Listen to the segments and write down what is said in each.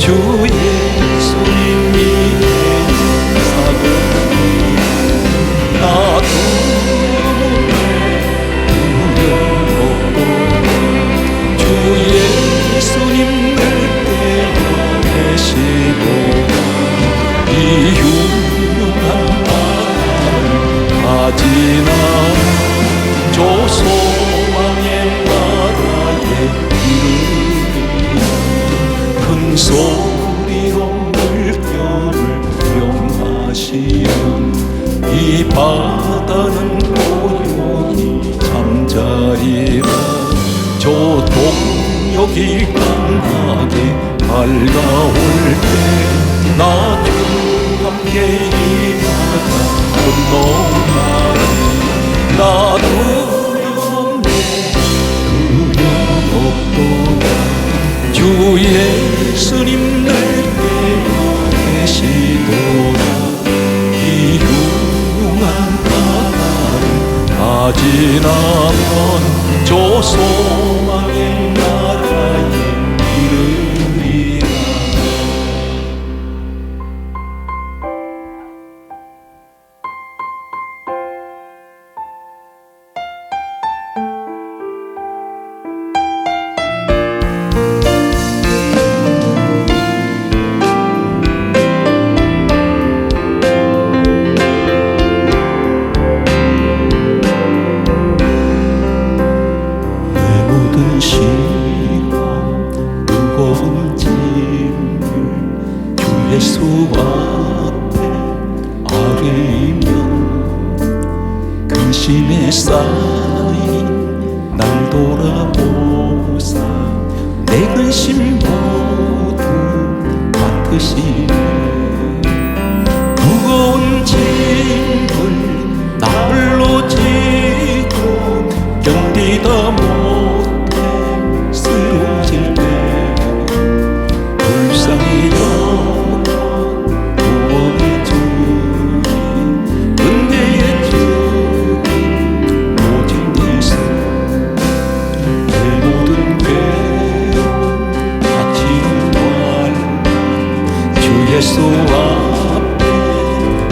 주 예수님이 사랑이 나도 주 예수님 늘 계시고 이 유명한 바다를 가지나 저 소망의 나라에 이르리 큰 소리로 물결을 명하시면 이 바다는 고요히 잠자리라 저 동역이 강하게 밝아올 때 나 주 함께 이 바다 건너가리 나 두려움에 두려움없도다 주 예수님 늘 계시도다 이 흉한 바다를 다 지나면 저 소망의 나라에 이르리라. 무거운 짐을 주 예수 앞에 아뢰면 근심에 쌓인 날 돌아보사 내 근심 모두 맡으시네 무거운 짐을 나 홀로 지고 견디다 못해 쓰러질 때 불쌍히 여겨 구원의 주님 은혜의 주님 오직 예수 내 모든 괴로움 다치는 말로 주 예수 앞에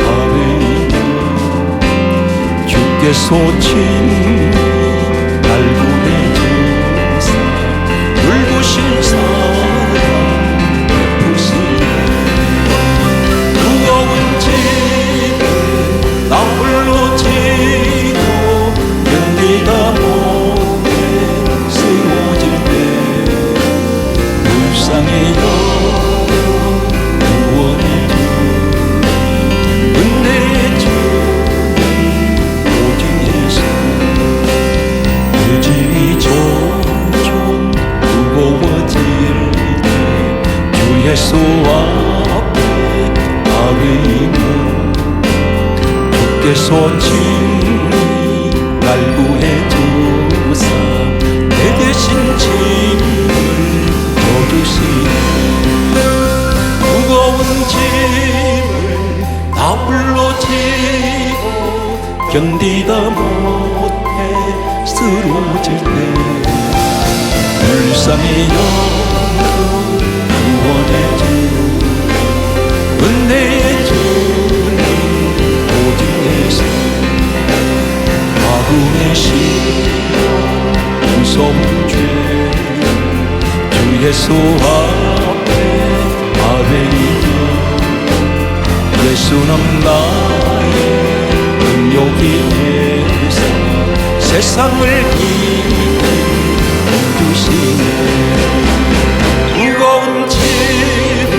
아뢰며 주께서 친히 날 구해주사 울부신 사랑 베푸시네 무거운 짐을 나 홀로 지고 견디다 못해 쓰러질 때 불쌍히 여겨 구원의 주님 은혜의 주님 오직 예수 내 짐이 점점 무거워질 때 주 예수 앞에 아뢰면 주께서 친히 날 구해주사 내 대신 짐을 져주시네 무거운 짐을 나 홀로 지고 견디다 못해 쓰러질 때 불쌍히 여겨 구원의 주님 은혜의 주님 오직 예수 마음의 시련 무서운 죄 주 예수 앞에 아뢰며 예수는 나의 능력이 되사 세상을 이겨주시네 무거운 짐을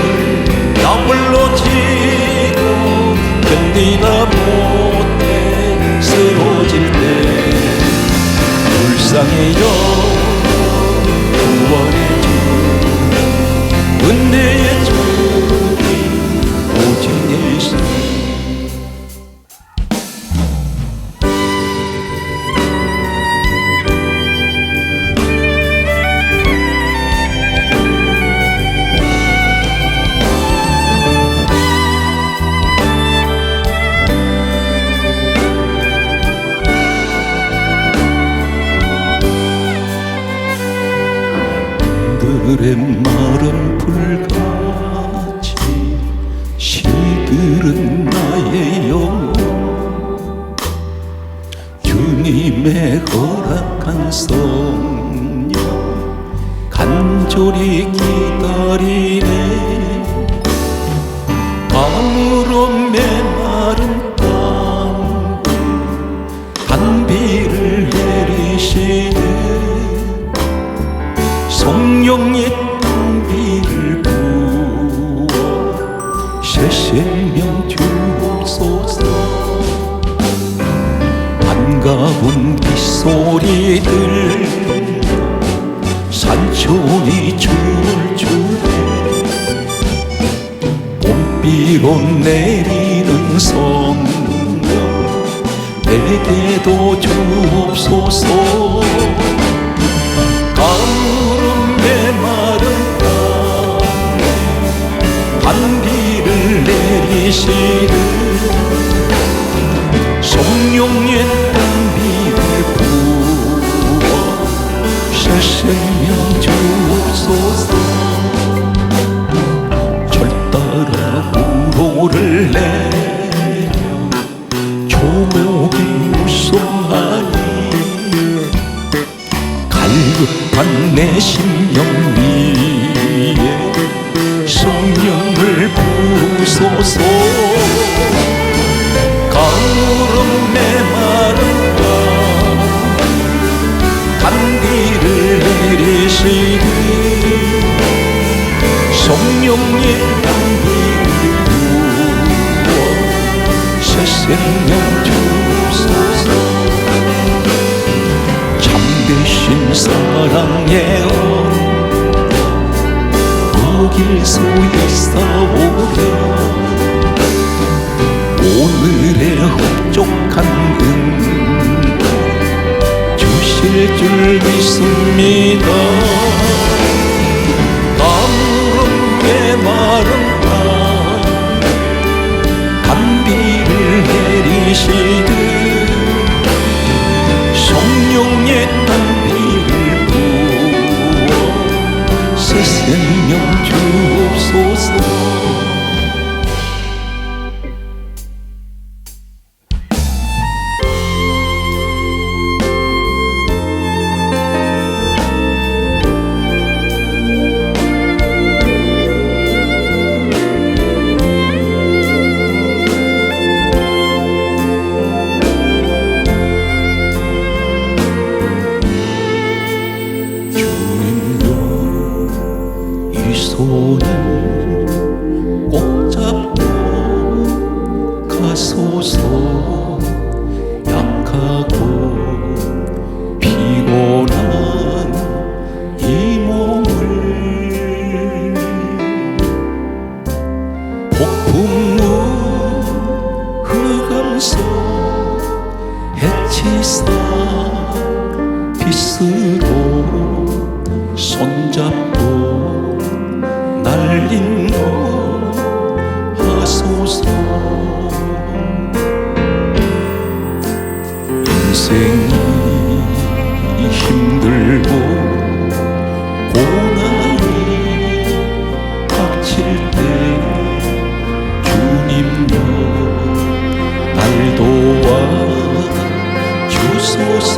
나 홀로 지고 견디다 못해 쓰러질 때 불쌍히 여겨 구원의 주님 은혜의 주님 오직 예수 그들의 마른 불가 주님의 허락한 성령 간절히 기다리네. 아무런 메마른 땅 단비를 내리시네. 성령의 단비를 부어 새 생명 주옵소서. 반가운 빗소리들 산천이 춤을 추네. 봄비로 내리는 성령 내게도 주옵소서. 가물은 메마른 땅에 단비를 내리시는 성령의 단비를 부어 새 생명 주옵소서. 절 따라 우로를 내려 조목이 무성하니 갈급한 내 심령 위에 성령을 부소서. 가물은 메마른 땅 단비를 내리시니 성령의 단비를 부어 새 생명 주옵소서. 참되신 사랑의 그 길소에 싸우려 오늘의 흡족한 은 주실 줄 믿습니다. 가물은 메마른 땅 단비를 내리시듯 성령의 단비를 부어 새 생명 주옵소서. 손을 꼭 잡고 가소서. 약하고 피곤한 이 몸을 폭풍우 흑암속 해치사 빛으로 손잡고 날린도 하소서. 인생이 힘들고 고난이 닥칠 때 주님여 날 도와 주소서.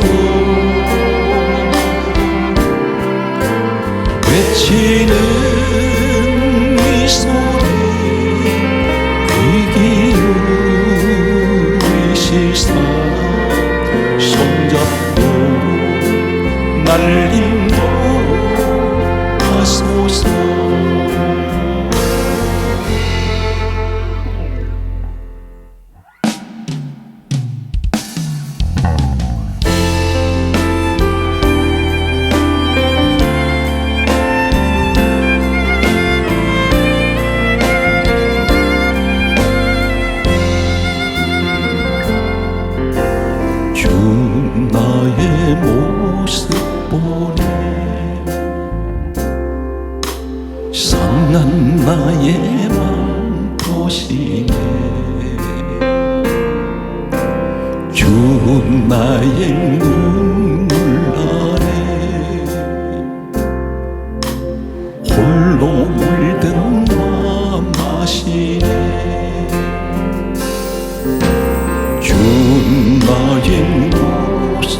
외치는 이 소리 귀 기울이시사 손잡고 날 인도하소서. 나의 모습 보네 상한 나의 맘 보시네. 주 나의 눈물 아래 홀로 물든 맘 아시네. 주 나의 모습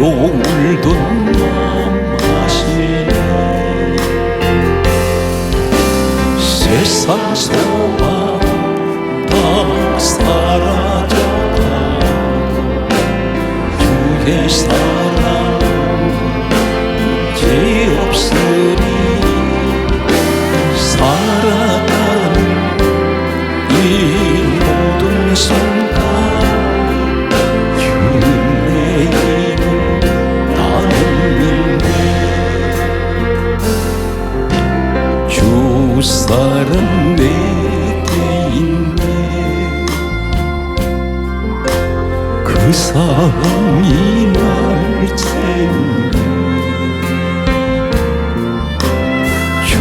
홀로 울던 마음 아시네. 세상 소망 다 사라져가 주의 사랑 죄 없으니 살아가는 이 모든 순간 주의 이름 나는 믿네. 주 사랑 내게 있네. 그 사랑이 날 채우네. 주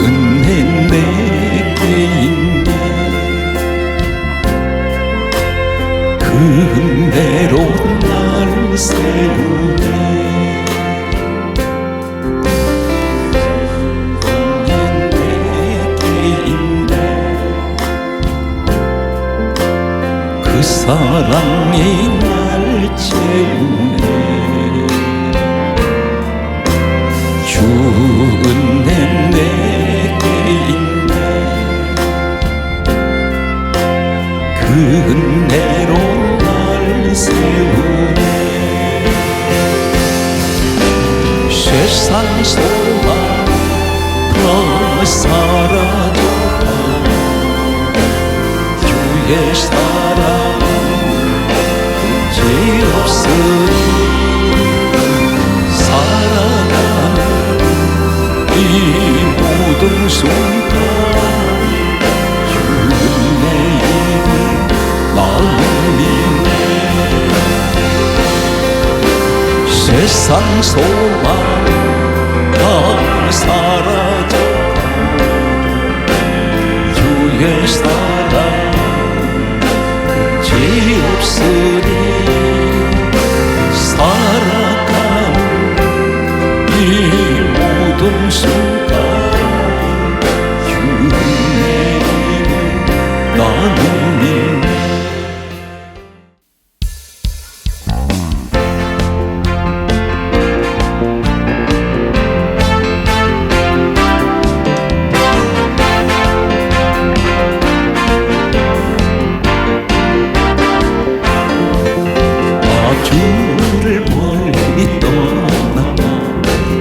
은혜 내게 있네. 그 은혜로 날 세우네. 은혜 내게 있네. 그 사랑이 날 채우네. 주 은혜 내게 있네. 그 은혜로 날 세우네. 세상 소망 다 사라져가 주의 사랑 죄 없으니 살아가는 이 모든 순간 주의 이름 나는 믿네. 세상 소망 다 사라져 주의 사랑 죄 없으니 살아가는 이 모든 순간 주의 이름 나는 믿네. 주를 멀리 떠나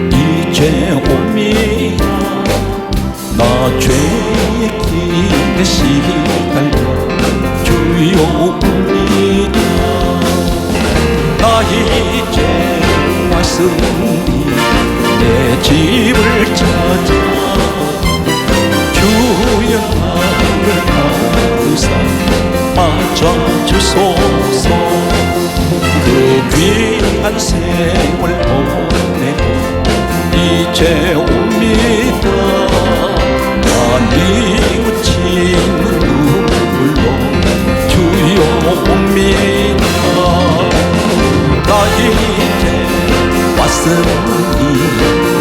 이제 옵니다. 나 죄의 길에 시달려 주여 옵니다. 나 이제 왔으니 내 집을 찾아 주여 나를 가두사 맞아주소서. 그 귀한 세월 보내고 이제 옵니다. 나 뉘우치는 눈물로 주여 옵니다. 나 이제 왔으니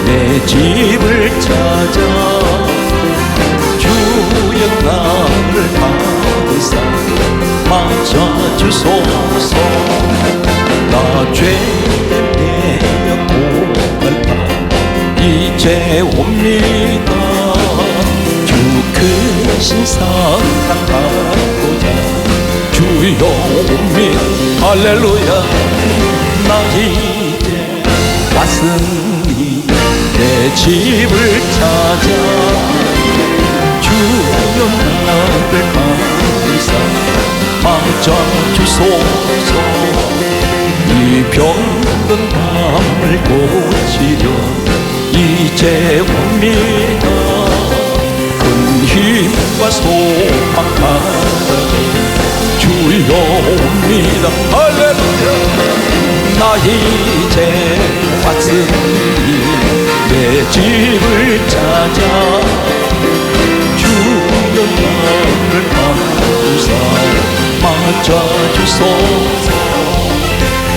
내 집을 찾아 주여 나를 가두사 맞아주소서. 나 죄에 매여 고갈까 이제 옵니다. 주 크신 사랑 받고자 주여 옵니다. 할렐루야. 나 이제 왔으니 내 집을 찾아 주여 나를 가두사 맞아주소서. 이 병든 마음을 고치려 이제 옵니다. 큰 힘과 소망 받아 주여 옵니다. 할렐루야. 나 이제 왔으니 내 집을 찾아 주여 나를 가두사 맞아주소서.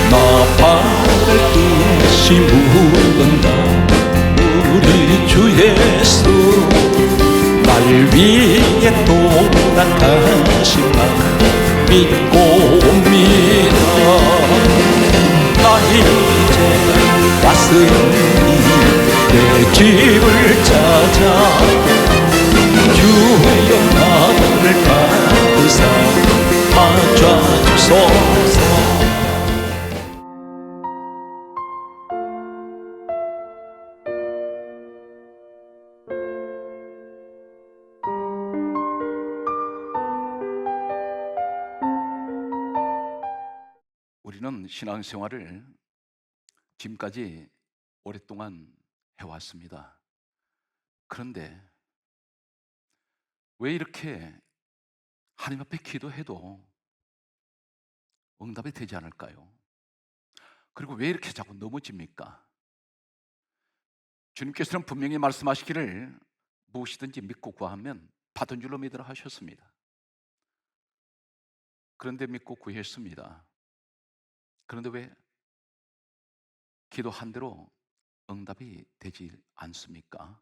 나 발을 뜻이 묻는다. 우리 주 예수 날 위해 떠나가신다 믿고 옵니다. 나 있으니 내 집을 찾아 주여 나를 받으사 맞춰주소서. 우리는 신앙생활을 지금까지 오랫동안 해왔습니다. 그런데 왜 이렇게 하나님 앞에 기도해도 응답이 되지 않을까요? 그리고 왜 이렇게 자꾸 넘어집니까? 주님께서는 분명히 말씀하시기를 무엇이든지 믿고 구하면 받은 줄로 믿으라 하셨습니다. 그런데 믿고 구했습니다. 그런데 왜 기도한 대로 응답이 되지 않습니까?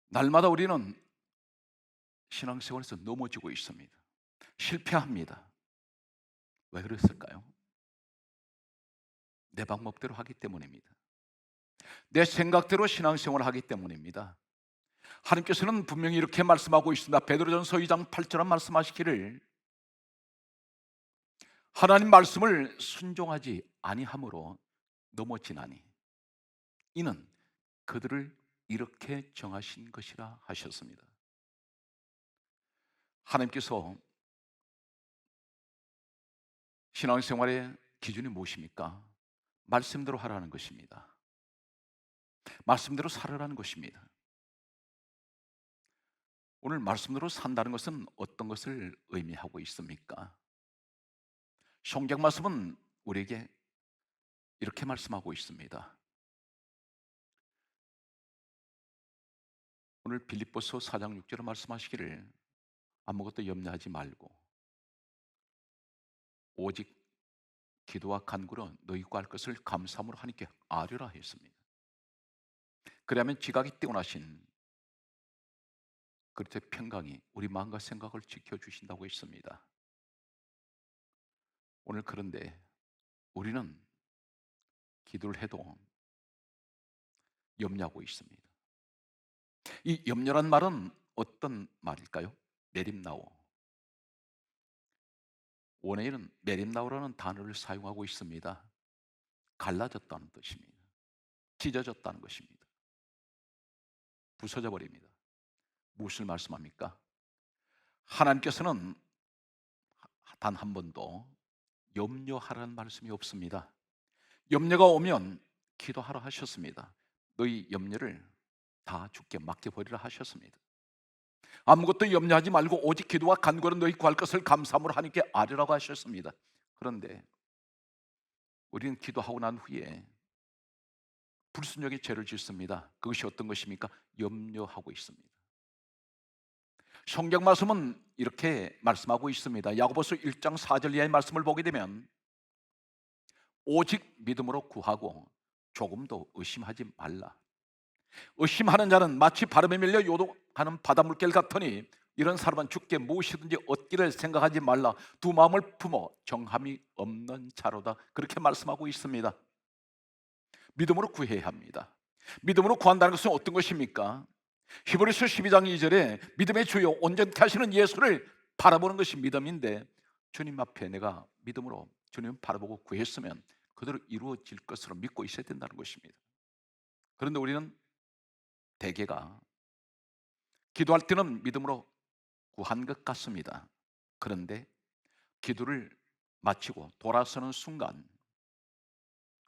날마다 우리는 신앙생활에서 넘어지고 있습니다. 실패합니다. 왜 그랬을까요? 내 방법대로 하기 때문입니다. 내 생각대로 신앙생활을 하기 때문입니다. 하나님께서는 분명히 이렇게 말씀하고 있습니다. 베드로전서 2장 8절에 말씀하시기를 하나님 말씀을 순종하지 아니함으로 넘어지나니 이는 그들을 이렇게 정하신 것이라 하셨습니다. 하나님께서 신앙생활의 기준이 무엇입니까? 말씀대로 하라는 것입니다. 말씀대로 살아라는 것입니다. 오늘 말씀대로 산다는 것은 어떤 것을 의미하고 있습니까? 성경 말씀은 우리에게 이렇게 말씀하고 있습니다. 오늘 빌립보서 4장 6절에 말씀하시기를 아무것도 염려하지 말고 오직 기도와 간구로 너희 구할 것을 감사함으로 하나님께 아뢰라 했습니다. 그러면 지각이 뛰어나신 그리스도의 평강이 우리 마음과 생각을 지켜주신다고 했습니다. 오늘 그런데 우리는 기도를 해도 염려하고 있습니다. 이 염려란 말은 어떤 말일까요? 메림나오. 원어에는 메림나오라는 단어를 사용하고 있습니다. 갈라졌다는 뜻입니다. 찢어졌다는 것입니다. 부서져 버립니다. 무엇을 말씀합니까? 하나님께서는 단 한 번도 염려하라는 말씀이 없습니다. 염려가 오면 기도하라 하셨습니다. 너희 염려를 다 주께 맡겨버리라 하셨습니다. 아무것도 염려하지 말고 오직 기도와 간구로 너희 구할 것을 감사함으로 하나님께 아뢰라고 하셨습니다. 그런데 우리는 기도하고 난 후에 불순종의 죄를 짓습니다. 그것이 어떤 것입니까? 염려하고 있습니다. 성경 말씀은 이렇게 말씀하고 있습니다. 야고보서 1장 4절 이하의 말씀을 보게 되면 오직 믿음으로 구하고 조금도 의심하지 말라. 의심하는 자는 마치 바람에 밀려 요동하는 바닷물결 같으니 이런 사람은 주께 무엇이든지 얻기를 생각하지 말라. 두 마음을 품어 정함이 없는 자로다. 그렇게 말씀하고 있습니다. 믿음으로 구해야 합니다. 믿음으로 구한다는 것은 어떤 것입니까? 히브리서 12장 2절에 믿음의 주요 온전케 하시는 예수를 바라보는 것이 믿음인데 주님 앞에 내가 믿음으로 주님을 바라보고 구했으면 그대로 이루어질 것으로 믿고 있어야 된다는 것입니다. 그런데 우리는 대개가 기도할 때는 믿음으로 구한 것 같습니다. 그런데 기도를 마치고 돌아서는 순간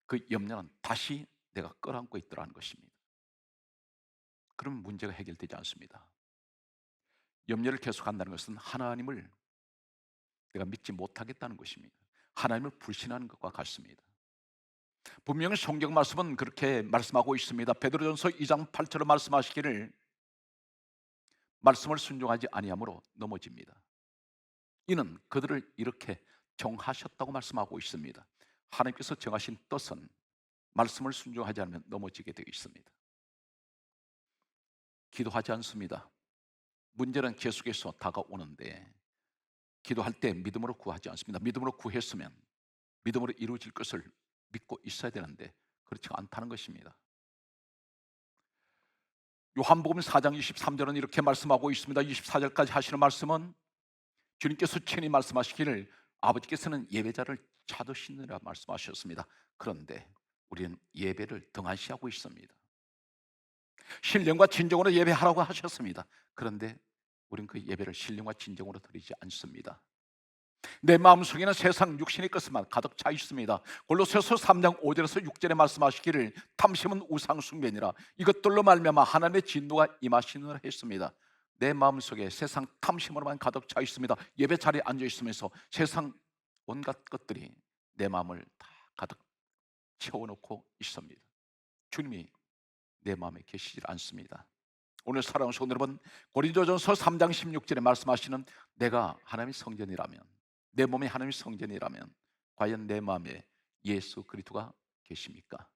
그 염려는 다시 내가 끌어안고 있더라는 것입니다. 그러면 문제가 해결되지 않습니다. 염려를 계속한다는 것은 하나님을 내가 믿지 못하겠다는 것입니다. 하나님을 불신하는 것과 같습니다. 분명히 성경 말씀은 그렇게 말씀하고 있습니다. 베드로전서 2장 8절에 말씀하시기를 말씀을 순종하지 아니함으로 넘어집니다. 이는 그들을 이렇게 정하셨다고 말씀하고 있습니다. 하나님께서 정하신 뜻은 말씀을 순종하지 않으면 넘어지게 되어 있습니다. 기도하지 않습니다. 문제는 계속해서 다가오는데 기도할 때 믿음으로 구하지 않습니다. 믿음으로 구했으면 믿음으로 이루어질 것을 믿고 있어야 되는데 그렇지 않다는 것입니다. 요한복음 4장 23절은 이렇게 말씀하고 있습니다. 24절까지 하시는 말씀은 주님께서 친히 말씀하시기를 아버지께서는 예배자를 찾으시느라 말씀하셨습니다. 그런데 우리는 예배를 등한시하고 있습니다. 신령과 진정으로 예배하라고 하셨습니다. 그런데 우리는 그 예배를 신령과 진정으로 드리지 않습니다. 내 마음속에는 세상 육신의 것만 가득 차 있습니다. 골로새서 3장 5절에서 6절에 말씀하시기를 탐심은 우상 숭배니라 이것들로 말미암아 하나님의 진노가 임하시느라 했습니다. 내 마음속에 세상 탐심으로만 가득 차 있습니다. 예배 자리에 앉아 있으면서 세상 온갖 것들이 내 마음을 다 가득 채워놓고 있습니다. 주님이 내 마음에 계시질 않습니다. 오늘 사랑하는 성도 여러분, 고린도전서 3장 16절에 말씀하시는 내가 하나님의 성전이라면, 내 몸이 하나님의 성전이라면 과연 내 마음에 예수 그리스도가 계십니까?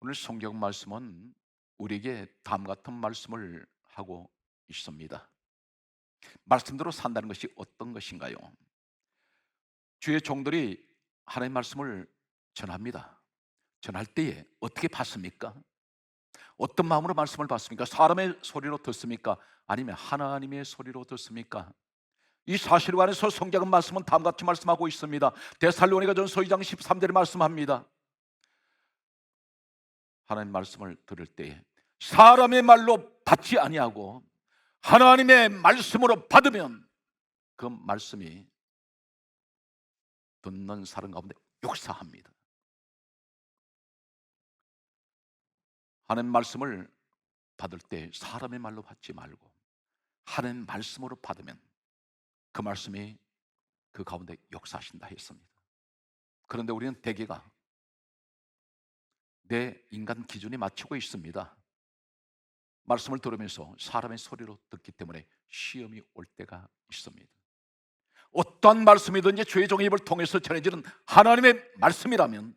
오늘 성경 말씀은 우리에게 다음 같은 말씀을 하고 있습니다. 말씀대로 산다는 것이 어떤 것인가요? 주의 종들이 하나님의 말씀을 전합니다. 전할 때에 어떻게 받습니까? 어떤 마음으로 말씀을 받습니까? 사람의 소리로 듣습니까? 아니면 하나님의 소리로 듣습니까? 이 사실에 관해서 성경은 말씀은 다음같이 말씀하고 있습니다. 데살로니가전서 2장 13절에 말씀합니다. 하나님 말씀을 들을 때에 사람의 말로 받지 아니하고 하나님의 말씀으로 받으면 그 말씀이 듣는 사람 가운데 역사합니다. 하나님 말씀을 받을 때 사람의 말로 받지 말고 하나님 말씀으로 받으면 그 말씀이 그 가운데 역사하신다 했습니다. 그런데 우리는 대개가 내 인간 기준에 맞추고 있습니다. 말씀을 들으면서 사람의 소리로 듣기 때문에 시험이 올 때가 있습니다. 어떠한 말씀이든지 주의 종의 입을 통해서 전해지는 하나님의 말씀이라면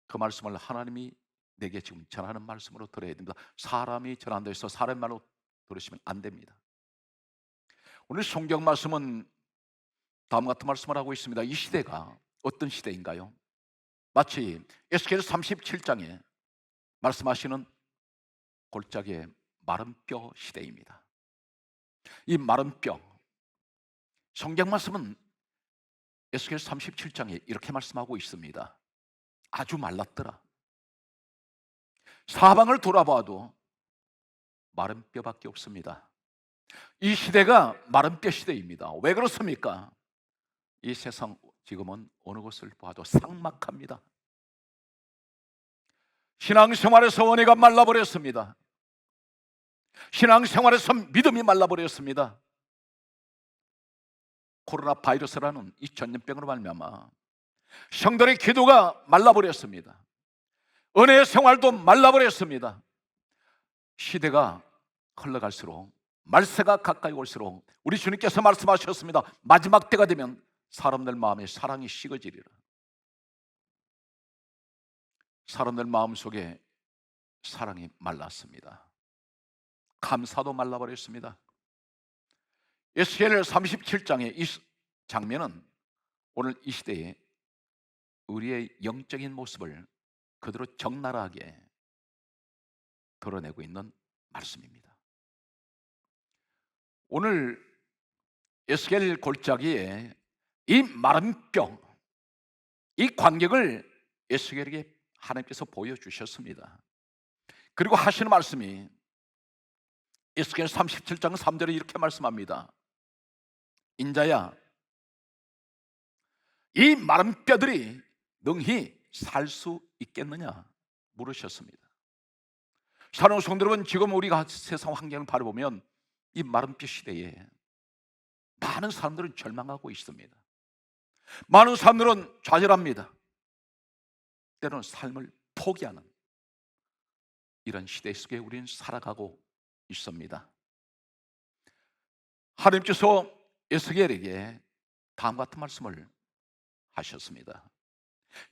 그 말씀을 하나님이 내게 지금 전하는 말씀으로 들어야 됩니다. 사람이 전한다 해서 사람의 말로 들으시면 안 됩니다. 오늘 성경 말씀은 다음 같은 말씀을 하고 있습니다. 이 시대가 어떤 시대인가요? 마치 에스겔 37장에 말씀하시는 골짜기의 마른 뼈 시대입니다. 이 마른 뼈, 성경 말씀은 에스겔 37장에 이렇게 말씀하고 있습니다. 아주 말랐더라. 사방을 돌아봐도 마른 뼈밖에 없습니다. 이 시대가 마른 뼈 시대입니다. 왜 그렇습니까? 이 세상 지금은 어느 것을 봐도 삭막합니다. 신앙생활에서 은혜가 말라버렸습니다. 신앙생활에서 믿음이 말라버렸습니다. 코로나 바이러스라는 이 전염병으로 말미암아 성도의 기도가 말라버렸습니다. 은혜의 생활도 말라버렸습니다. 시대가 흘러갈수록 말세가 가까이 올수록 우리 주님께서 말씀하셨습니다. 마지막 때가 되면 사람들 마음에 사랑이 식어지리라. 사람들 마음속에 사랑이 말랐습니다. 감사도 말라버렸습니다. 에스겔 37장의 이 장면은 오늘 이 시대에 우리의 영적인 모습을 그대로 적나라하게 드러내고 있는 말씀입니다. 오늘 에스겔 골짜기에 이 마른 뼈, 이 광경을 에스겔에게 하나님께서 보여주셨습니다. 그리고 하시는 말씀이 에스겔 37장 3절에 이렇게 말씀합니다. 인자야, 이 마른 뼈들이 능히 살 수 있겠느냐 물으셨습니다. 사랑하는 성도 여러분, 지금 우리가 세상 환경을 바라보면 이 마른 뼈 시대에 많은 사람들은 절망하고 있습니다. 많은 사람들은 좌절합니다. 때로는 삶을 포기하는 이런 시대 속에 우리는 살아가고 있습니다. 하나님께서 에스겔에게 다음 같은 말씀을 하셨습니다.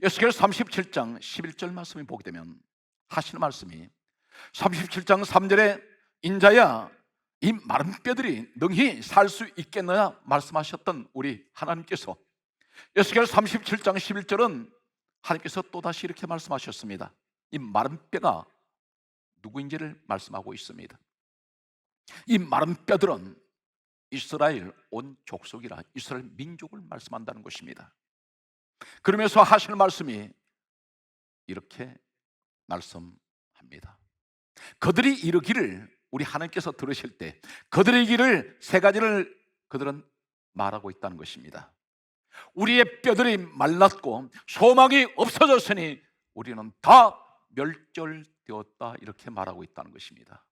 에스겔 37장 11절 말씀을 보게 되면 하시는 말씀이 37장 3절에 인자야, 이 마른 뼈들이 능히 살 수 있겠느냐 말씀하셨던 우리 하나님께서 에스겔 37장 11절은 하나님께서 또다시 이렇게 말씀하셨습니다. 이 마른 뼈가 누구인지를 말씀하고 있습니다. 이 마른 뼈들은 이스라엘 온 족속이라 이스라엘 민족을 말씀한다는 것입니다. 그러면서 하시는 말씀이 이렇게 말씀합니다. 그들이 이르기를, 우리 하나님께서 들으실 때 그들의 길을 세 가지를 그들은 말하고 있다는 것입니다. 우리의 뼈들이 말랐고 소망이 없어졌으니 우리는 다 멸절되었다, 이렇게 말하고 있다는 것입니다.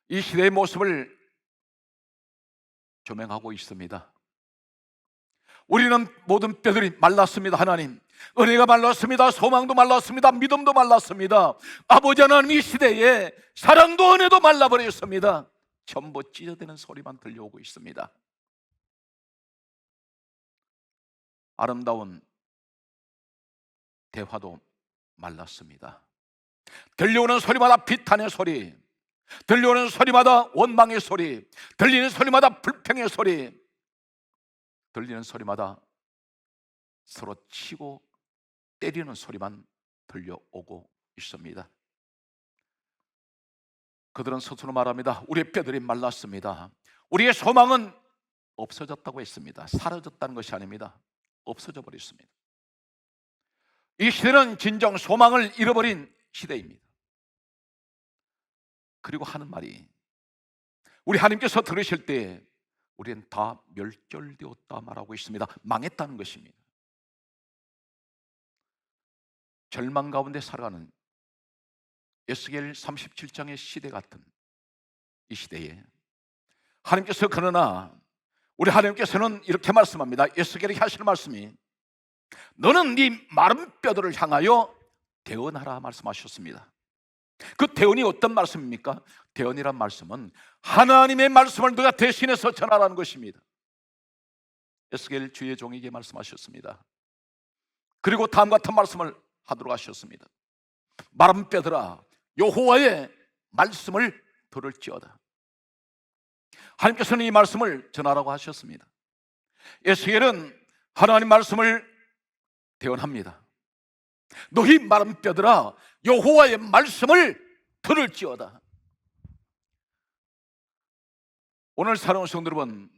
이 시대의 모습을 조명하고 있습니다. 우리는 모든 뼈들이 말랐습니다. 하나님, 은혜가 말랐습니다. 소망도 말랐습니다. 믿음도 말랐습니다. 아버지 하나님, 이 시대에 사랑도 은혜도 말라버렸습니다. 전부 찢어지는 소리만 들려오고 있습니다. 아름다운 대화도 말랐습니다. 들려오는 소리마다 비탄의 소리, 들려오는 소리마다 원망의 소리, 들리는 소리마다 불평의 소리, 들리는 소리마다 서로 치고 때리는 소리만 들려오고 있습니다. 그들은 스스로 말합니다. 우리의 뼈들이 말랐습니다. 우리의 소망은 없어졌다고 했습니다. 사라졌다는 것이 아닙니다. 없어져 버렸습니다. 이 시대는 진정 소망을 잃어버린 시대입니다. 그리고 하는 말이, 우리 하나님께서 들으실 때 우리는 다 멸절되었다 말하고 있습니다. 망했다는 것입니다. 절망 가운데 살아가는 에스겔 37장의 시대 같은 이 시대에 하나님께서, 그러나 우리 하나님께서는 이렇게 말씀합니다. 에스겔이 하시는 말씀이, 너는 네 마른 뼈들을 향하여 대언하라 말씀하셨습니다. 그 대언이 어떤 말씀입니까? 대언이란 말씀은 하나님의 말씀을 너가 대신해서 전하라는 것입니다. 에스겔 주의 종에게 말씀하셨습니다. 그리고 다음 같은 말씀을 하도록 하셨습니다. 마른 뼈들아, 여호와의 말씀을 들을지어다. 하나님께서는 이 말씀을 전하라고 하셨습니다. 에스겔은 하나님 말씀을 대언합니다. 너희 마른 뼈들아, 여호와의 말씀을 들을지어다. 오늘 사랑하는 성도 여러분,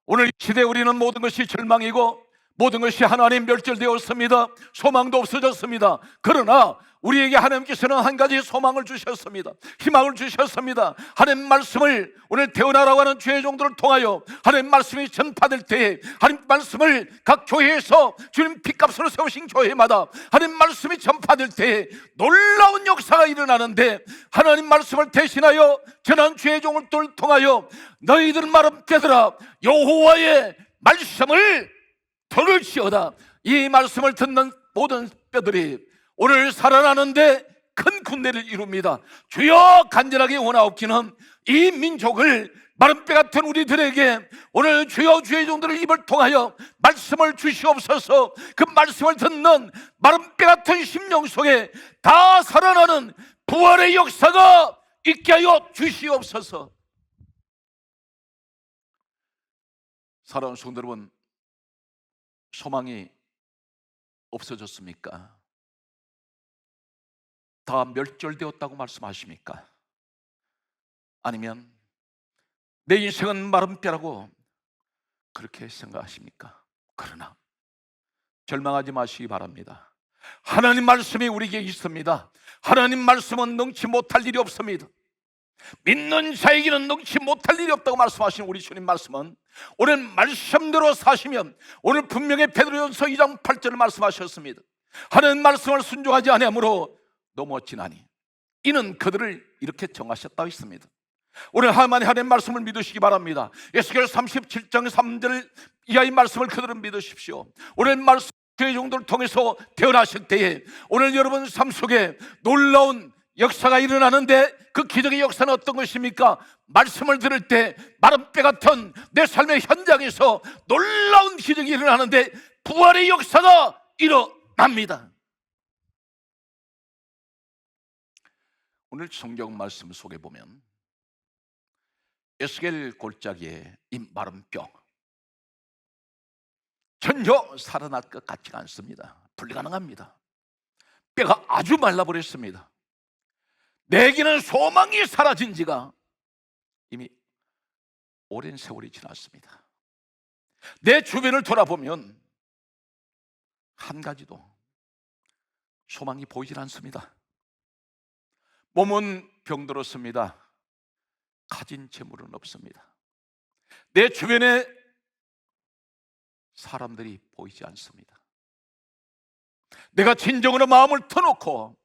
오늘 이 시대에 우리는 모든 것이 절망이고 모든 것이 하나님 멸절되었습니다. 소망도 없어졌습니다. 그러나 우리에게 하나님께서는 한 가지 소망을 주셨습니다. 희망을 주셨습니다. 하나님 말씀을 오늘 대언하라고 하는 주의 종들을 통하여 하나님 말씀이 전파될 때에, 하나님 말씀을 각 교회에서 주님 핏값으로 세우신 교회마다 하나님 말씀이 전파될 때에 놀라운 역사가 일어나는데, 하나님 말씀을 대신하여 전한 주의 종들을 통하여 너희들 마른 뼈들아, 여호와의 말씀을 들을지어다. 이 말씀을 듣는 모든 뼈들이 오늘 살아나는데 큰 군대를 이룹니다. 주여, 간절하게 원하옵기는 이 민족을, 마른 뼈 같은 우리들에게 오늘 주여 주의 종들의 입을 통하여 말씀을 주시옵소서. 그 말씀을 듣는 마른 뼈 같은 심령 속에 다 살아나는 부활의 역사가 있게 하여 주시옵소서. 사랑하는 성도 여러분, 소망이 없어졌습니까? 다 멸절되었다고 말씀하십니까? 아니면 내 인생은 마른 뼈라고 그렇게 생각하십니까? 그러나 절망하지 마시기 바랍니다. 하나님 말씀이 우리에게 있습니다. 하나님 말씀은 능치 못할 일이 없습니다. 믿는 자에게는 능치 못할 일이 없다고 말씀하신 우리 주님 말씀은 오늘 말씀대로 사시면, 오늘 분명히 베드로전서 2장 8절을 말씀하셨습니다. 하나님 말씀을 순종하지 아니하므로 넘어지나니 이는 그들을 이렇게 정하셨다고 했습니다. 오늘 하나님 말씀을 믿으시기 바랍니다. 에스겔 37장 3절 이하의 말씀을 그들은 믿으십시오. 오늘 말씀 의 종들을 통해서 태어나실 때에 오늘 여러분 삶 속에 놀라운 역사가 일어나는데, 그 기적의 역사는 어떤 것입니까? 말씀을 들을 때 마른 뼈 같은 내 삶의 현장에서 놀라운 기적이 일어나는데 부활의 역사가 일어납니다. 오늘 성경 말씀 속에 보면 에스겔 골짜기에 이 마른 뼈, 전혀 살아날 것 같지가 않습니다. 불가능합니다. 뼈가 아주 말라버렸습니다. 내게는 소망이 사라진 지가 이미 오랜 세월이 지났습니다. 내 주변을 돌아보면 한 가지도 소망이 보이질 않습니다. 몸은 병들었습니다. 가진 재물은 없습니다. 내 주변에 사람들이 보이지 않습니다. 내가 진정으로 마음을 터놓고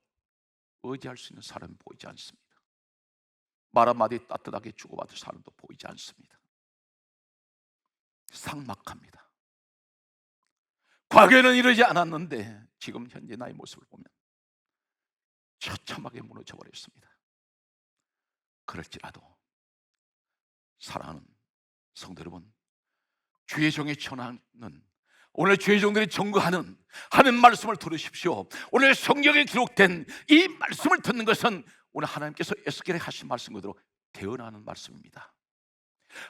의지할 수 있는 사람이 보이지 않습니다. 말 한마디 따뜻하게 주고받을 사람도 보이지 않습니다. 삭막합니다. 과거에는 이러지 않았는데 지금 현재 나의 모습을 보면 처참하게 무너져 버렸습니다. 그럴지라도 사랑하는 성도 여러분, 주의 종이 전하는, 오늘 주의 종들이 전거하는 하는 말씀을 들으십시오. 오늘 성경에 기록된 이 말씀을 듣는 것은 오늘 하나님께서 에스겔에 하신 말씀 그대로 대언하는 말씀입니다.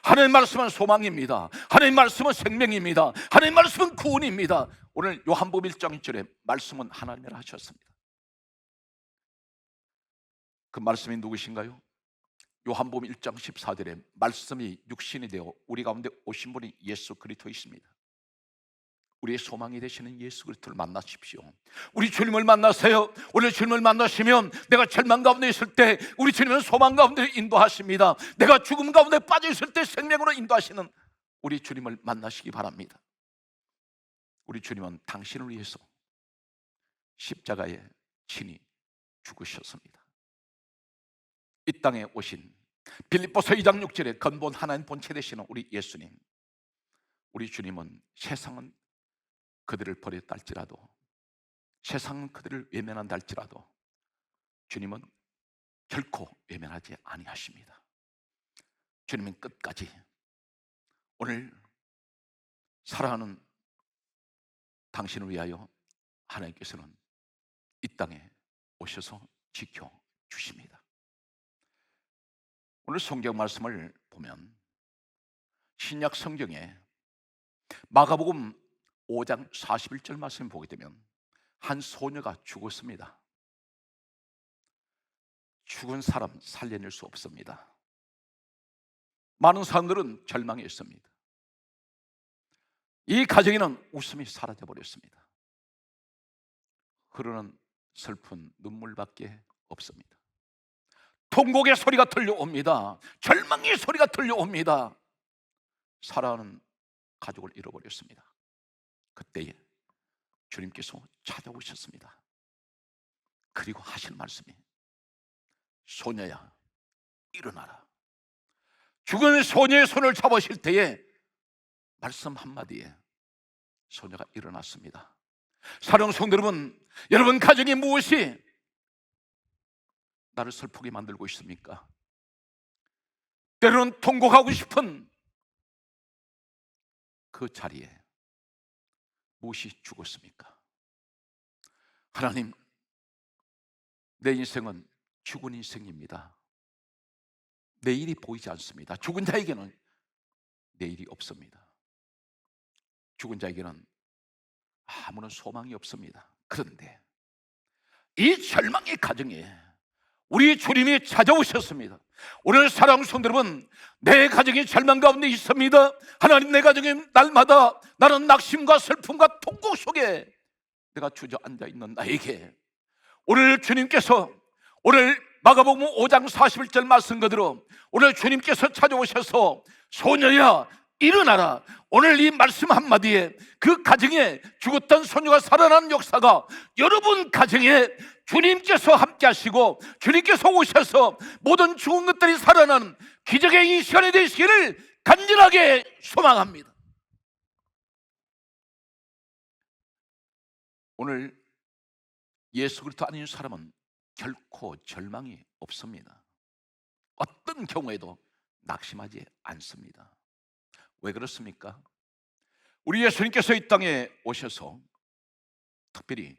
하나님 말씀은 소망입니다. 하나님 말씀은 생명입니다. 하나님 말씀은 구원입니다. 오늘 요한복음 1장 1절에 말씀은 하나님이라 하셨습니다. 그 말씀이 누구신가요? 요한복음 1장 14절에 말씀이 육신이 되어 우리 가운데 오신 분이 예수 그리스도이십니다. 우리의 소망이 되시는 예수 그리스도를 만나십시오. 우리 주님을 만나세요. 오늘 주님을 만나시면 내가 절망 가운데 있을 때 우리 주님은 소망 가운데 인도하십니다. 내가 죽음 가운데 빠져 있을 때 생명으로 인도하시는 우리 주님을 만나시기 바랍니다. 우리 주님은 당신을 위해서 십자가에 친히 죽으셨습니다. 이 땅에 오신 빌립보서 2장 6절에 근본 하나님 본체 되시는 우리 예수님, 우리 주님은 세상은 그들을 버렸다 할지라도, 세상은 그들을 외면한다 할지라도 주님은 결코 외면하지 아니하십니다. 주님은 끝까지 오늘 사랑하는 당신을 위하여 하나님께서는 이 땅에 오셔서 지켜주십니다. 오늘 성경 말씀을 보면 신약 성경에 마가복음 5장 41절 말씀을 보게 되면 한 소녀가 죽었습니다. 죽은 사람 살려낼 수 없습니다. 많은 사람들은 절망했습니다. 이 가정에는 웃음이 사라져버렸습니다. 흐르는 슬픈 눈물밖에 없습니다. 통곡의 소리가 들려옵니다. 절망의 소리가 들려옵니다. 사랑하는 가족을 잃어버렸습니다. 그때에 주님께서 찾아오셨습니다. 그리고 하신 말씀이 소녀야 일어나라. 죽은 소녀의 손을 잡으실 때에 말씀 한마디에 소녀가 일어났습니다. 사랑하는 성도 여러분, 여러분 가정이 무엇이 나를 슬프게 만들고 있습니까? 때로는 통곡하고 싶은 그 자리에 무엇이 죽었습니까? 하나님, 내 인생은 죽은 인생입니다. 내일이 보이지 않습니다. 죽은 자에게는 내일이 없습니다. 죽은 자에게는 아무런 소망이 없습니다. 그런데 이 절망의 가정에 우리 주님이 찾아오셨습니다. 오늘 사랑하는 성도 여러분, 내 가정이 절망 가운데 있습니다. 하나님, 내 가정이 날마다 나는 낙심과 슬픔과 통곡 속에 내가 주저앉아 있는 나에게 오늘 주님께서, 오늘 마가복음 5장 41절 말씀 그대로 오늘 주님께서 찾아오셔서 소녀야 일어나라. 오늘 이 말씀 한마디에 그 가정에 죽었던 소녀가 살아나는 역사가 여러분 가정에 주님께서 함께 하시고 주님께서 오셔서 모든 죽은 것들이 살아나는 기적의 이 시간이 되시기를 간절하게 소망합니다. 오늘 예수 그리스도 아닌 사람은 결코 절망이 없습니다. 어떤 경우에도 낙심하지 않습니다. 왜 그렇습니까? 우리 예수님께서 이 땅에 오셔서 특별히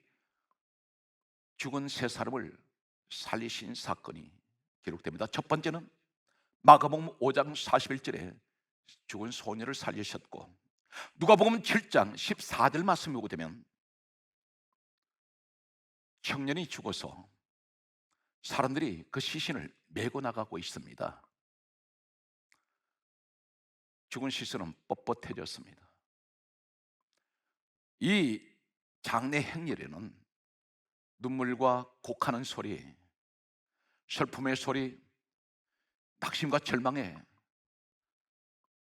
죽은 세 사람을 살리신 사건이 기록됩니다. 첫 번째는 마가복음 5장 41절에 죽은 소녀를 살리셨고, 누가복음 7장 14절 말씀이 오게 되면 청년이 죽어서 사람들이 그 시신을 메고 나가고 있습니다. 죽은 시신은 뻣뻣해졌습니다. 이 장례 행렬에는 눈물과 곡하는 소리, 슬픔의 소리, 낙심과 절망의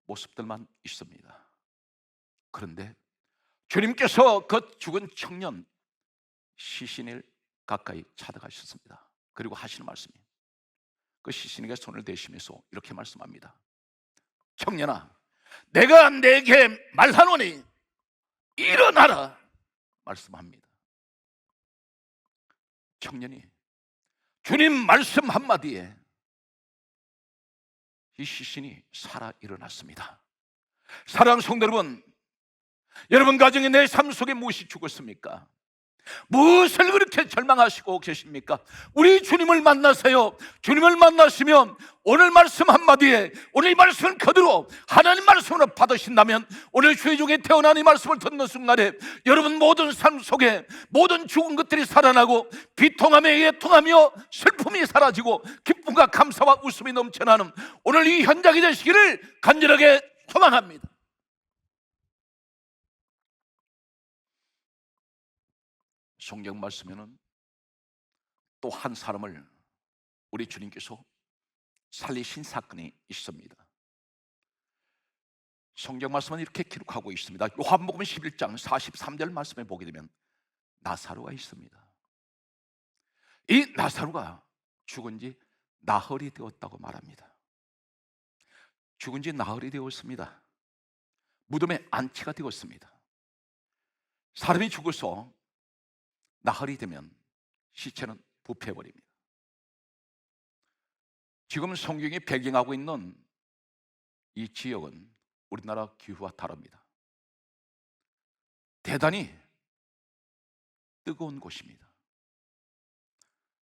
모습들만 있습니다. 그런데 주님께서 그 죽은 청년 시신을 가까이 찾아가셨습니다. 그리고 하시는 말씀이, 그 시신에게 손을 대시면서 이렇게 말씀합니다. 청년아, 내가 내게 말하노니 일어나라 말씀합니다. 청년이 주님 말씀 한마디에 이 시신이 살아 일어났습니다. 사랑하는 성도 여러분, 여러분 가정에 내 삶 속에 무엇이 죽었습니까? 무엇을 그렇게 절망하시고 계십니까? 우리 주님을 만나세요. 주님을 만나시면 오늘 말씀 한마디에, 오늘 이 말씀을 그대로 하나님 말씀으로 받으신다면, 오늘 주의 종에 태어난 이 말씀을 듣는 순간에 여러분 모든 삶 속에 모든 죽은 것들이 살아나고 비통함에 애통하며 슬픔이 사라지고 기쁨과 감사와 웃음이 넘쳐나는 오늘 이 현장이 되시기를 간절하게 소망합니다. 성경 말씀에는 또 한 사람을 우리 주님께서 살리신 사건이 있습니다. 성경 말씀은 이렇게 기록하고 있습니다. 요한복음 11장 43절 말씀에 보게 되면 나사로가 있습니다. 이 나사로가 죽은 지 나흘이 되었다고 말합니다. 죽은 지 나흘이 되었습니다. 무덤에 안치가 되었습니다. 사람이 죽어서 나흘이 되면 시체는 부패해버립니다. 지금 성경이 배경하고 있는 이 지역은 우리나라 기후와 다릅니다. 대단히 뜨거운 곳입니다.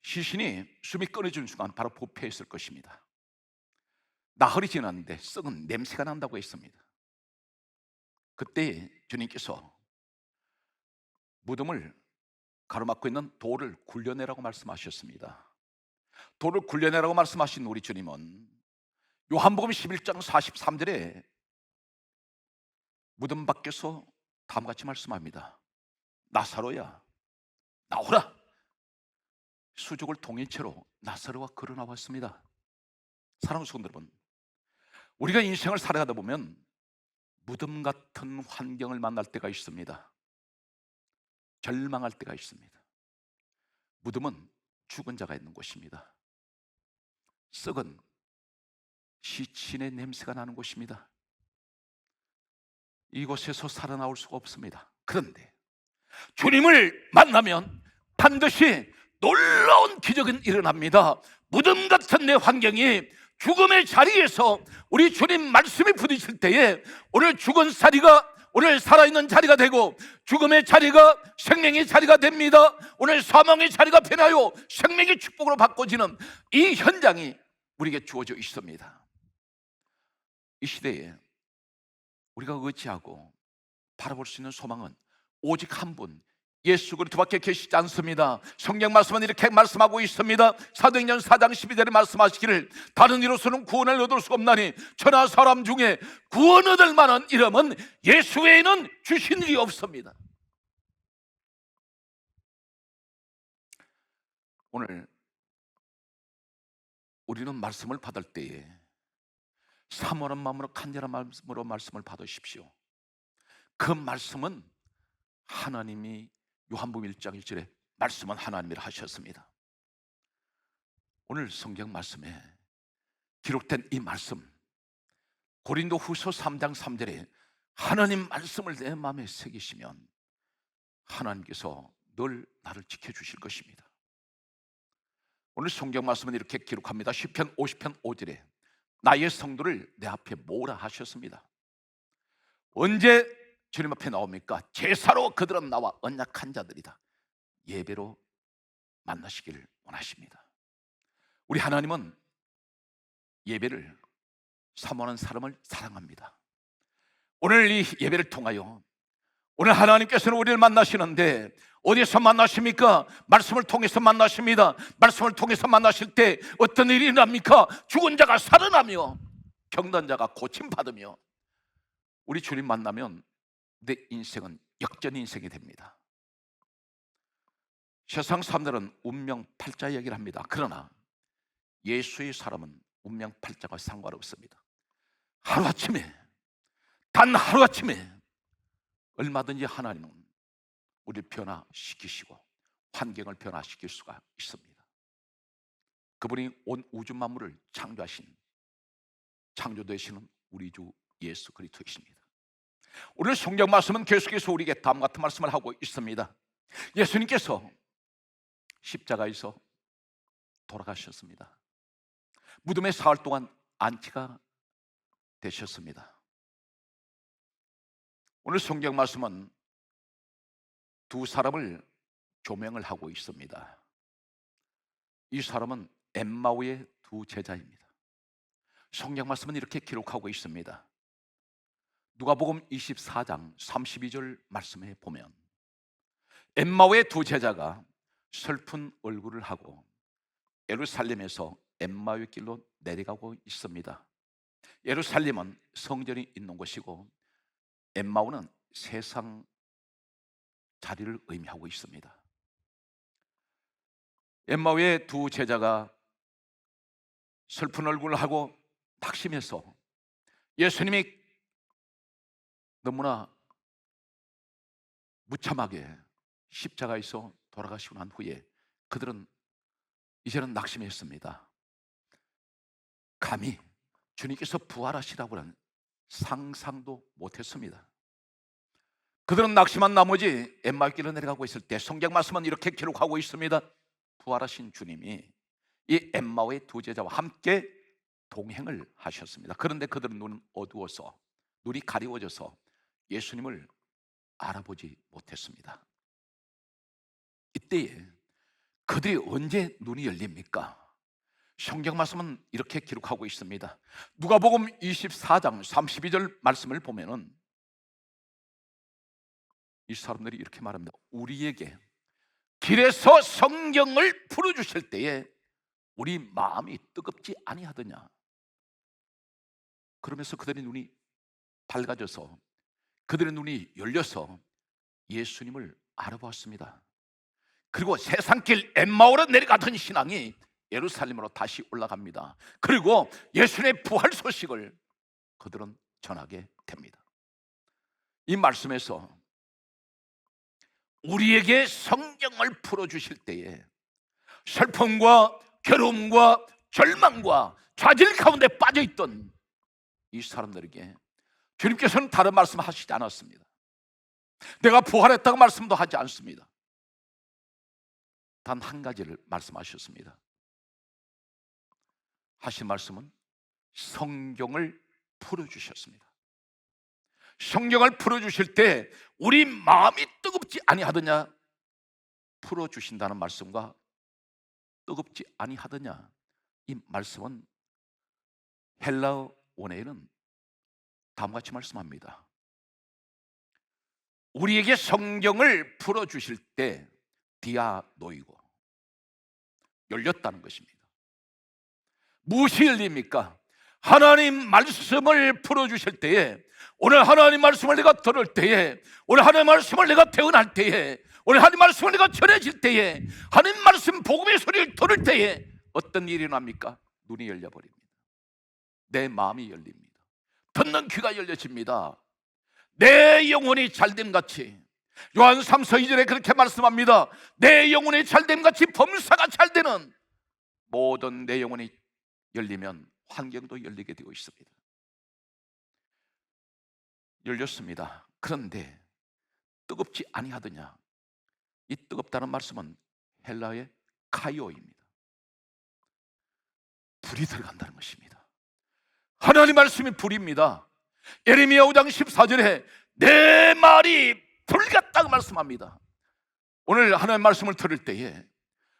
시신이 숨이 끊어지는 순간 바로 부패했을 것입니다. 나흘이 지났는데 썩은 냄새가 난다고 했습니다. 그때 주님께서 무덤을 가로막고 있는 돌을 굴려내라고 말씀하셨습니다. 돌을 굴려내라고 말씀하신 우리 주님은 요한복음 11장 43절에 무덤 밖에서 다음같이 말씀합니다. 나사로야, 나오라. 수족을 동인 채로 나사로가 걸어 나왔습니다. 사랑하는 성도 여러분, 우리가 인생을 살아가다 보면 무덤 같은 환경을 만날 때가 있습니다. 절망할 때가 있습니다. 무덤은 죽은 자가 있는 곳입니다. 썩은 시신의 냄새가 나는 곳입니다. 이곳에서 살아나올 수가 없습니다. 그런데 주님을 만나면 반드시 놀라운 기적은 일어납니다. 무덤 같은 내 환경이 죽음의 자리에서 우리 주님 말씀이 부딪힐 때에 오늘 죽은 자리가 오늘 살아있는 자리가 되고 죽음의 자리가 생명의 자리가 됩니다. 오늘 사망의 자리가 변하여 생명의 축복으로 바꿔지는 이 현장이 우리에게 주어져 있습니다. 이 시대에 우리가 의지하고 바라볼 수 있는 소망은 오직 한 분, 예수 그리스도밖에 계시지 않습니다. 성경 말씀은 이렇게 말씀하고 있습니다. 사도행전 4장 12절에 말씀하시기를 다른 이로서는 구원을 얻을 수가 없나니 천하 사람 중에 구원 얻을 만한 이름은 예수 외에는 주신 일이 없습니다. 오늘 우리는 말씀을 받을 때에 사모하는 마음으로 간절한 마음으로 말씀을 받으십시오. 그 말씀은 하나님이 요한복음 1장 1절에 말씀은 하나님이라 하셨습니다. 오늘 성경 말씀에 기록된 이 말씀, 고린도후서 3장 3절에 하나님 말씀을 내 마음에 새기시면 하나님께서 늘 나를 지켜주실 것입니다. 오늘 성경 말씀은 이렇게 기록합니다. 시편 50편 5절에 나의 성도를 내 앞에 모으라 하셨습니다. 언제 주님 앞에 나옵니까? 제사로 그들은 나와 언약한 자들이다. 예배로 만나시기를 원하십니다. 우리 하나님은 예배를 사모하는 사람을 사랑합니다. 오늘 이 예배를 통하여 오늘 하나님께서는 우리를 만나시는데 어디서 만나십니까? 말씀을 통해서 만나십니다. 말씀을 통해서 만나실 때 어떤 일이 납니까? 죽은 자가 살아나며 병든 자가 고침받으며 우리 주님 만나면 내 인생은 역전 인생이 됩니다. 세상 사람들은 운명팔자 얘기를 합니다. 그러나 예수의 사람은 운명팔자가 상관없습니다. 하루아침에, 단 하루아침에 얼마든지 하나님은 우리를 변화시키시고 환경을 변화시킬 수가 있습니다. 그분이 온 우주 만물을 창조하신, 창조되시는 우리 주 예수 그리스도이십니다. 오늘 성경 말씀은 계속해서 우리에게 다음 같은 말씀을 하고 있습니다. 예수님께서 십자가에서 돌아가셨습니다. 무덤에 사흘 동안 안치가 되셨습니다. 오늘 성경 말씀은 두 사람을 조명을 하고 있습니다. 이 사람은 엠마오의 두 제자입니다. 성경 말씀은 이렇게 기록하고 있습니다. 누가복음 24장 32절 말씀에 보면 엠마오의 두 제자가 슬픈 얼굴을 하고 예루살렘에서 엠마오의 길로 내려가고 있습니다. 예루살렘은 성전이 있는 곳이고 엠마오는 세상 자리를 의미하고 있습니다. 엠마오의 두 제자가 슬픈 얼굴을 하고 낙심해서 예수님이 너무나 무참하게 십자가에서 돌아가시고 난 후에 그들은 이제는 낙심했습니다. 감히 주님께서 부활하시라고 하는 상상도 못했습니다. 그들은 낙심한 나머지 엠마오 길로 내려가고 있을 때 성경 말씀은 이렇게 기록하고 있습니다. 부활하신 주님이 이 엠마오의 두 제자와 함께 동행을 하셨습니다. 그런데 그들은 눈은 어두워서, 눈이 가리워져서 예수님을 알아보지 못했습니다. 이때에 그들이 언제 눈이 열립니까? 성경 말씀은 이렇게 기록하고 있습니다. 누가복음 24장 32절 말씀을 보면은 이 사람들이 이렇게 말합니다. 우리에게 길에서 성경을 풀어주실 때에 우리 마음이 뜨겁지 아니하더냐. 그러면서 그들의 눈이 밝아져서 그들의 눈이 열려서 예수님을 알아보았습니다. 그리고 세상길 엠마오로 내려가던 신앙이 예루살렘으로 다시 올라갑니다. 그리고 예수님의 부활 소식을 그들은 전하게 됩니다. 이 말씀에서 우리에게 성경을 풀어주실 때에 슬픔과 괴로움과 절망과 좌절 가운데 빠져있던 이 사람들에게 주님께서는 다른 말씀 하시지 않았습니다. 내가 부활했다고 말씀도 하지 않습니다. 단 한 가지를 말씀하셨습니다. 하신 말씀은 성경을 풀어주셨습니다. 성경을 풀어주실 때 우리 마음이 뜨겁지 아니하더냐, 풀어주신다는 말씀과 뜨겁지 아니하더냐, 이 말씀은 헬라어 원어에는 다음과 같이 말씀합니다. 우리에게 성경을 풀어주실 때 디아노이고 열렸다는 것입니다. 무엇이 열립니까? 하나님 말씀을 풀어주실 때에, 오늘 하나님 말씀을 내가 들을 때에, 오늘 하나님 말씀을 내가 태어날 때에, 오늘 하나님 말씀을 내가 전해질 때에, 하나님 말씀 복음의 소리를 들을 때에 어떤 일이 납니까? 눈이 열려버립니다. 내 마음이 열립니다. 듣는 귀가 열려집니다. 내 영혼이 잘됨같이, 요한 3서 2절에 그렇게 말씀합니다. 내 영혼이 잘됨같이 범사가 잘되는 모든 내 영혼이 열리면 환경도 열리게 되고 있습니다. 열렸습니다. 그런데 뜨겁지 아니하더냐, 이 뜨겁다는 말씀은 헬라의 카이오입니다. 불이 들어간다는 것입니다. 하나님 말씀이 불입니다. 예레미야 5장 14절에 내 말이 불 같다고 말씀합니다. 오늘 하나님 말씀을 들을 때에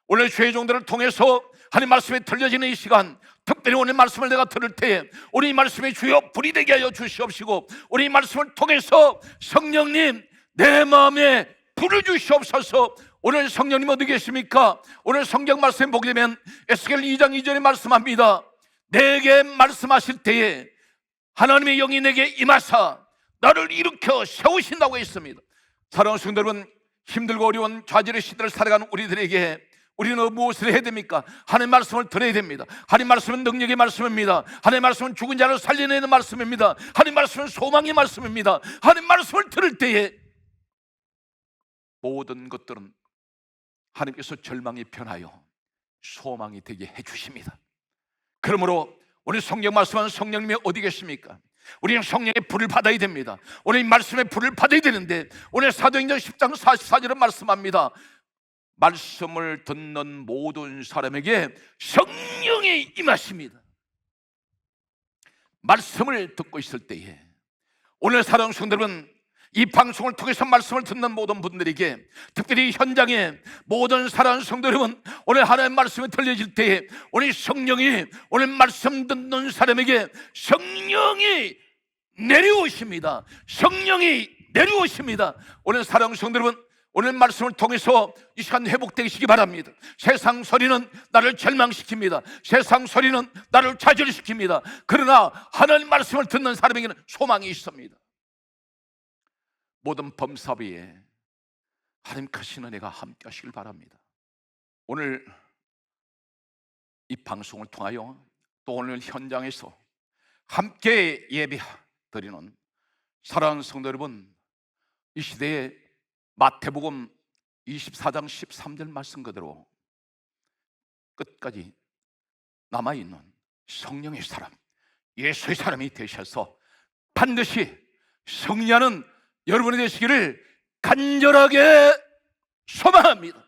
오늘 주의 종들을 통해서 하나님 말씀이 들려지는 이 시간, 특별히 오늘 말씀을 내가 들을 때에 우리 말씀이 주여 불이 되게 하여 주시옵시고, 우리 말씀을 통해서 성령님 내 마음에 불을 주시옵소서. 오늘 성령님 어디 계십니까? 오늘 성경 말씀 보게 되면 에스겔 2장 2절에 말씀합니다. 내게 말씀하실 때에 하나님의 영이 내게 임하사 나를 일으켜 세우신다고 했습니다. 사랑하는 성도 여러분, 힘들고 어려운 좌절의 시대를 살아가는 우리들에게 우리는 무엇을 해야 됩니까? 하나님의 말씀을 들어야 됩니다. 하나님의 말씀은 능력의 말씀입니다. 하나님의 말씀은 죽은 자를 살려내는 말씀입니다. 하나님의 말씀은 소망의 말씀입니다. 하나님의 말씀을 들을 때에 모든 것들은 하나님께서 절망이 변하여 소망이 되게 해주십니다. 그러므로 오늘 성경 말씀은 성령님이 어디 계십니까? 우리는 성령의 불을 받아야 됩니다. 오늘 이 말씀의 불을 받아야 되는데, 오늘 사도행전 10장 44절은 말씀합니다. 말씀을 듣는 모든 사람에게 성령이 임하십니다. 말씀을 듣고 있을 때에, 오늘 사랑하는 성도들은 이 방송을 통해서 말씀을 듣는 모든 분들에게, 특별히 현장에 모든 사랑하는 성도 여러분, 오늘 하나님의 말씀이 들려질 때에 오늘 성령이, 오늘 말씀 듣는 사람에게 성령이 내려오십니다. 성령이 내려오십니다. 오늘 사랑하는 성도 여러분, 오늘 말씀을 통해서 이 시간 회복되시기 바랍니다. 세상 소리는 나를 절망시킵니다. 세상 소리는 나를 좌절시킵니다. 그러나 하나님 말씀을 듣는 사람에게는 소망이 있습니다. 모든 범사 위에 하나님 크신 은혜가 함께 하시길 바랍니다. 오늘 이 방송을 통하여 또 오늘 현장에서 함께 예배 드리는 사랑하는 성도 여러분, 이 시대에 마태복음 24장 13절 말씀 그대로 끝까지 남아있는 성령의 사람, 예수의 사람이 되셔서 반드시 승리하는 여러분이 되시기를 간절하게 소망합니다.